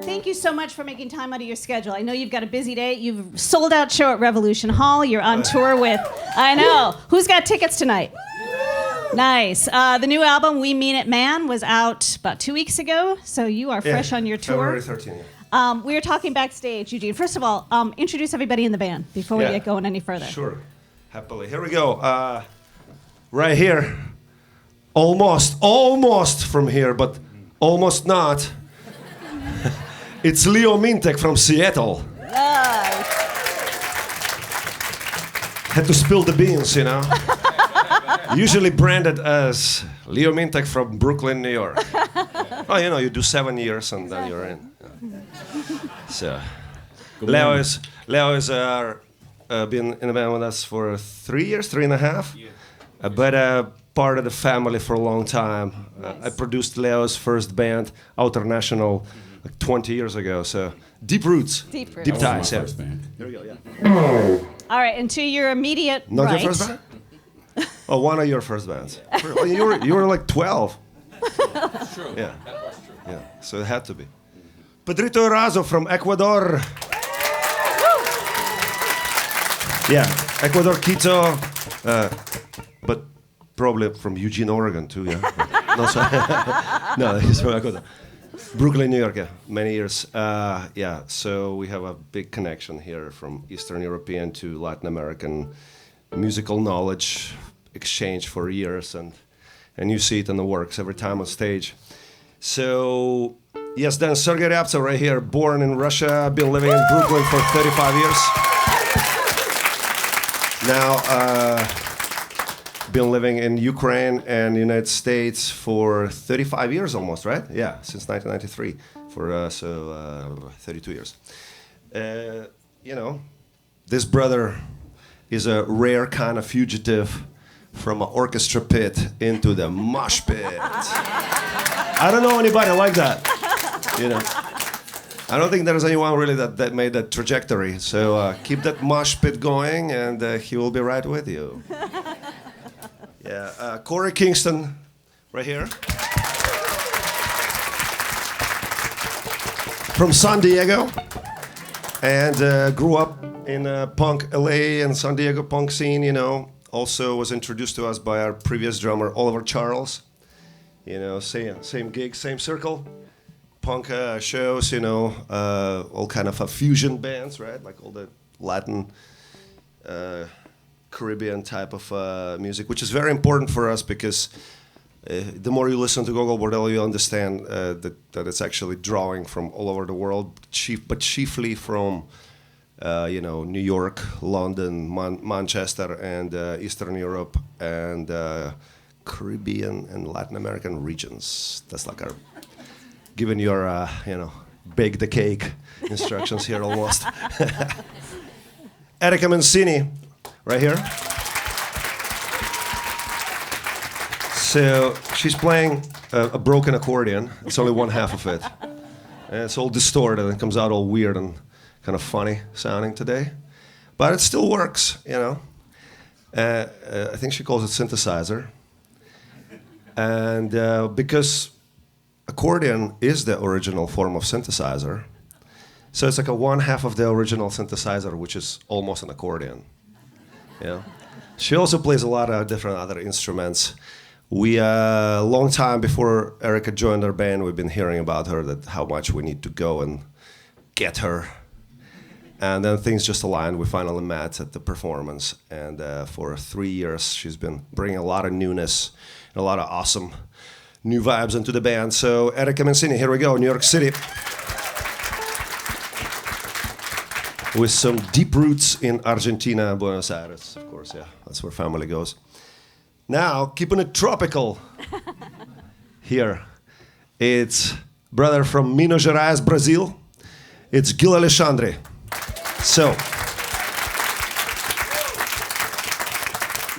Thank you so much for making time out of your schedule. I know you've got a busy day. You've sold out show at Revolution Hall. You're on tour with, I know. Who's got tickets tonight? Nice. The new album, We Mean It Man, was out about 2 weeks ago. So you are fresh on your tour. February 13th. We were talking backstage, Eugene. First of all, introduce everybody in the band before we get going any further. Sure. Happily. Here we go. Right here. Almost from here, but almost not. It's Leo Mintek from Seattle. Nice. Had to spill the beans, you know. Usually branded as Leo Mintek from Brooklyn, New York. Oh, you know, you do 7 years and then you're in. So, Leo is been in the band with us for 3 years, 3.5. Yeah. But part of the family for a long time. Nice. I produced Leo's first band, Outer National, like 20 years ago. So deep roots, deep ties. Yeah. Here we go. Yeah. All right, and to your immediate Not right. your first band? Oh, one of your first bands. You were like 12. True. Yeah. Yeah. So it had to be. Pedrito Erazo from Ecuador. Yeah, Ecuador, Quito, but probably from Eugene, Oregon too. Yeah. No, sorry. No, he's from Ecuador. Brooklyn, New York. Yeah, many years. Yeah. So we have a big connection here from Eastern European to Latin American musical knowledge exchange for years, and you see it in the works every time on stage. So yes, then Sergei Ryabtsov right here, born in Russia, been living in Brooklyn for 35 years. Now, been living in Ukraine and the United States for 35 years almost, right? Yeah, since 1993, for 32 years. You know, this brother is a rare kind of fugitive from an orchestra pit into the mosh pit. I don't know anybody like that, you know. I don't think there's anyone really that made that trajectory. So keep that mosh pit going, and he will be right with you. Yeah, Corey Kingston, right here. From San Diego, and grew up in punk LA and San Diego punk scene, you know. Also was introduced to us by our previous drummer, Oliver Charles. You know, same gig, same circle. Punk shows, you know, all kind of fusion bands, right? Like all the Latin, Caribbean type of music, which is very important for us because the more you listen to Gogol, Bordello, you understand that it's actually drawing from all over the world, but chiefly from, you know, New York, London, Manchester, and Eastern Europe, and Caribbean and Latin American regions. That's like our giving your, you know, bake the cake instructions here almost. Erika Mancini, right here. So she's playing a broken accordion. It's only one half of it. And it's all distorted and it comes out all weird and kind of funny sounding today. But it still works, you know. I think she calls it synthesizer. And because accordion is the original form of synthesizer, so it's like a one half of the original synthesizer, which is almost an accordion. Yeah. She also plays a lot of different other instruments. We a long time before Erika joined our band, we've been hearing about her, that how much we need to go and get her. And then things just aligned. We finally met at the performance, and for 3 years she's been bringing a lot of newness and a lot of awesome new vibes into the band. So Erika Mancini, here we go, New York City. With some deep roots in Argentina, Buenos Aires, of course, yeah, that's where family goes. Now, keeping it tropical here, it's brother from Minas Gerais, Brazil. It's Gil Alexandre. So,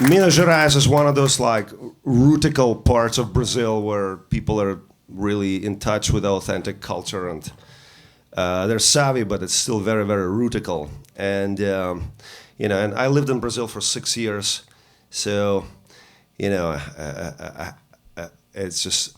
Minas Gerais is one of those like rutical parts of Brazil where people are really in touch with authentic culture, and they're savvy, but it's still very, very rutical. And you know, and I lived in Brazil for 6 years, so you know, it's just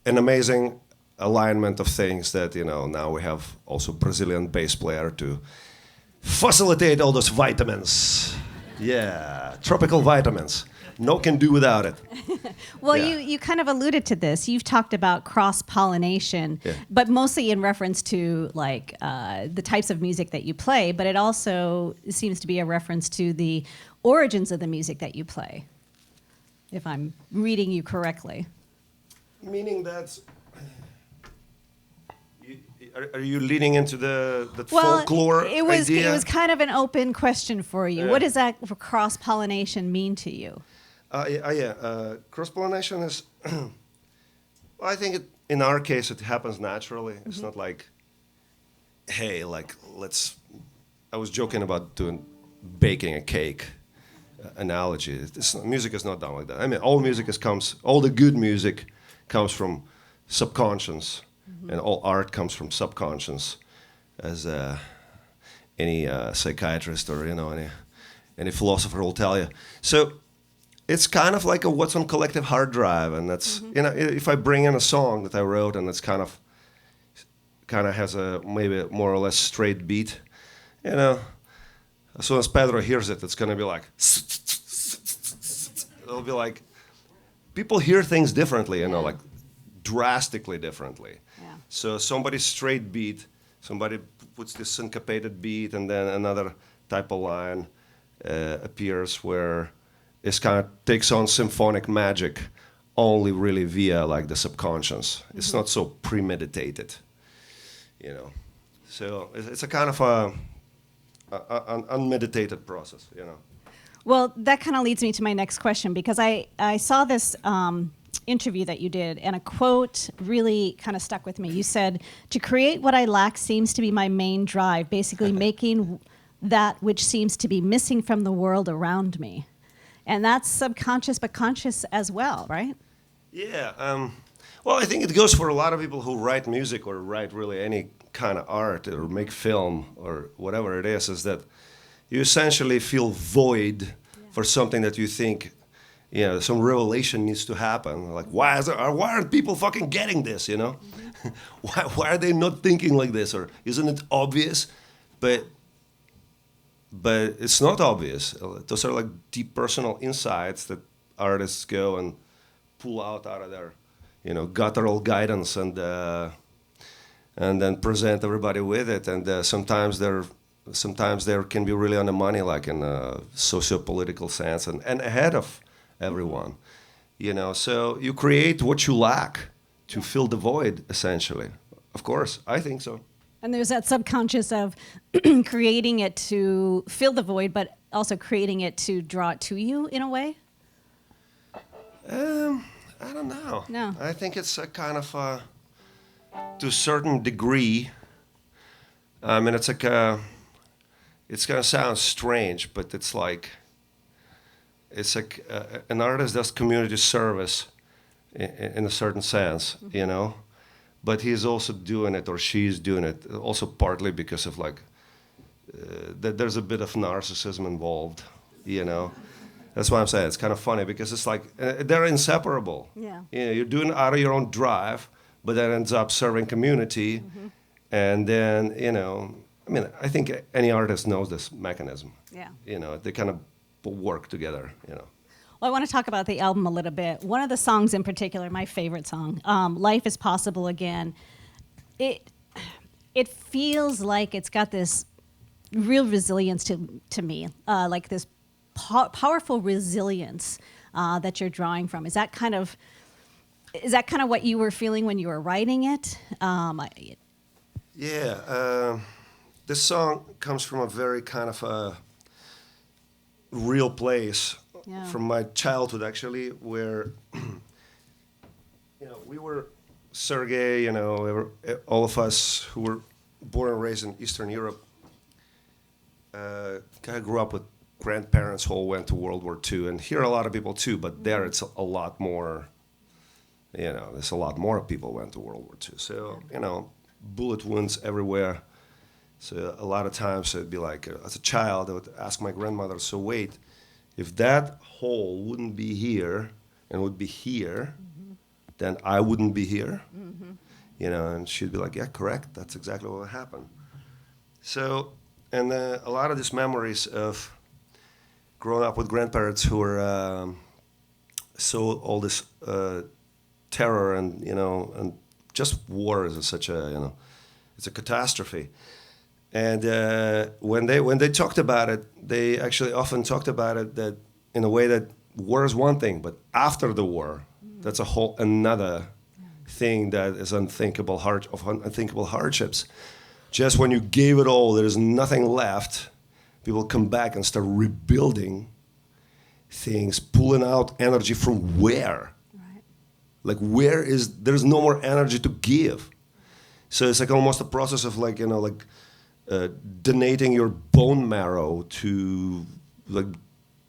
an amazing alignment of things that, now we have also Brazilian bass player to facilitate all those vitamins. Yeah, tropical vitamins. No can do without it. Well, Yeah. you kind of alluded to this. You've talked about cross-pollination, but mostly in reference to like the types of music that you play, but it also seems to be a reference to the origins of the music that you play, if I'm reading you correctly. Meaning that, are you leading into the Well, folklore it was idea? it was kind of an open question for you. Yeah. What does that cross-pollination mean to you? Cross-pollination is, well, I think in our case it happens naturally. It's not like, hey, like I was joking about baking a cake analogy. Music is not done like that. I mean, all the good music comes from subconscious, and all art comes from subconscious, as any psychiatrist or any philosopher will tell you. So it's kind of like what's on collective hard drive, and that's if I bring in a song that I wrote and it's kind of has a maybe more or less straight beat, as soon as Pedro hears it, it's gonna be like it'll be like people hear things differently, like drastically differently. Yeah. So somebody's straight beat, somebody puts this syncopated beat, and then another type of line appears where it kind of takes on symphonic magic only really via like the subconscious. It's not so premeditated, So it's a kind of an unmeditated process, Well, that kind of leads me to my next question, because I saw this interview that you did, and a quote really kind of stuck with me. You said, "To create what I lack seems to be my main drive, basically making that which seems to be missing from the world around me." And that's subconscious but conscious as well, right? Yeah. Well, I think it goes for a lot of people who write music or write really any kind of art or make film or whatever it is that you essentially feel void for something that you think, some revelation needs to happen. Like, why aren't people fucking getting this, why are they not thinking like this? Or isn't it obvious? But it's not obvious. Those are like deep personal insights that artists go and pull out of their, guttural guidance and then present everybody with it. And sometimes there can be really on the money, like in a socio-political sense, and ahead of everyone. So you create what you lack to fill the void, essentially. Of course, I think so. And there's that subconscious of creating it to fill the void, but also creating it to draw it to you in a way? I don't know. No. I think it's a kind of, to a certain degree, it's like it's going to sound strange, but it's like an artist does community service in a certain sense, But he's also doing it, or she's doing it, also partly because of that there's a bit of narcissism involved, That's why I'm saying it's kind of funny, because it's like they're inseparable. Yeah. You're doing it out of your own drive, but that ends up serving community, and then I think any artist knows this mechanism. Yeah. They kind of work together. Well, I want to talk about the album a little bit. One of the songs in particular, my favorite song, "Life is Possible Again," it feels like it's got this real resilience to me, like this powerful resilience that you're drawing from. Is that kind of what you were feeling when you were writing it? This song comes from a very kind of a real place. Yeah. From my childhood, actually, where we were Sergey, all of us who were born and raised in Eastern Europe, kind of grew up with grandparents who all went to World War II, and here a lot of people too, but there it's a lot more. There's a lot more people went to World War II, so bullet wounds everywhere. So a lot of times it'd be like, as a child, I would ask my grandmother, "So wait. If that hole wouldn't be here and would be here, then I wouldn't be here." you know, and she'd be like, yeah, correct, that's exactly what happened. So, and a lot of these memories of growing up with grandparents who were so all this terror and, you know, and just war is such a, you know, it's a catastrophe. And when they talked about it, they actually often talked about it that in a way that war is one thing, but after the war, that's a whole another thing that is unthinkable hardships. Just when you gave it all, there is nothing left. People come back and start rebuilding things, pulling out energy from where? Right. Like there's no more energy to give. So it's like almost a process of like, you know, like donating your bone marrow to, like,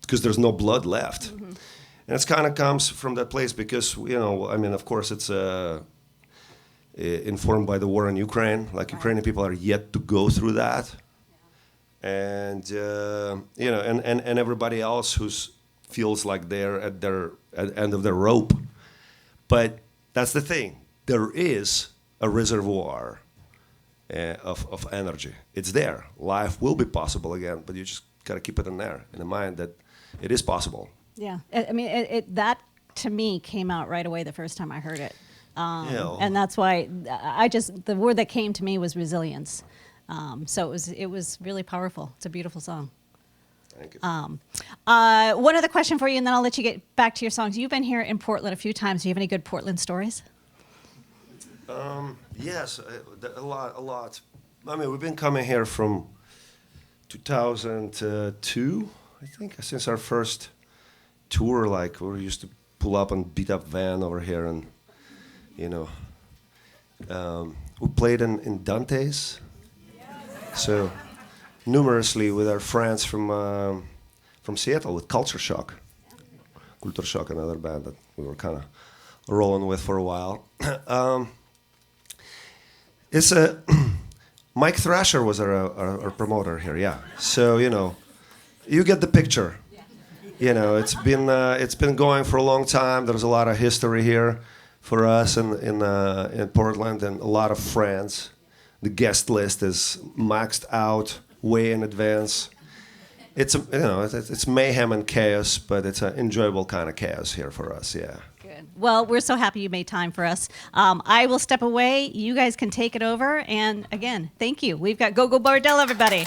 because there's no blood left. Mm-hmm. And it kind of comes from that place because, you know, I mean, of course it's informed by the war in Ukraine. Like, Ukrainian people are yet to go through that. And, you know, and everybody else who feels like they're at the end of their rope. But that's the thing. There is a reservoir of energy. It's there. Life will be possible again, but you just got to keep it in there, in the mind that it is possible. Yeah. I mean, that to me came out right away the first time I heard it. Yeah. And that's why the word that came to me was resilience. So it was really powerful. It's a beautiful song. Thank you. One other question for you, and then I'll let you get back to your songs. You've been here in Portland a few times. Do you have any good Portland stories? Yes, a lot. I mean, we've been coming here from 2002, I think, since our first tour. Like, we used to pull up and beat up van over here, and, you know, we played in Dante's. So, numerously with our friends from Seattle, with Culture Shock, another band that we were kind of rolling with for a while. It's Mike Thrasher was our promoter here, yeah. So, you know, you get the picture. You know, it's been going for a long time. There's a lot of history here for us in Portland, and a lot of friends. The guest list is maxed out way in advance. It's it's mayhem and chaos, but it's an enjoyable kind of chaos here for us, yeah. Good. Well, we're so happy you made time for us. I will step away. You guys can take it over. And again, thank you. We've got Gogol Bordello, everybody.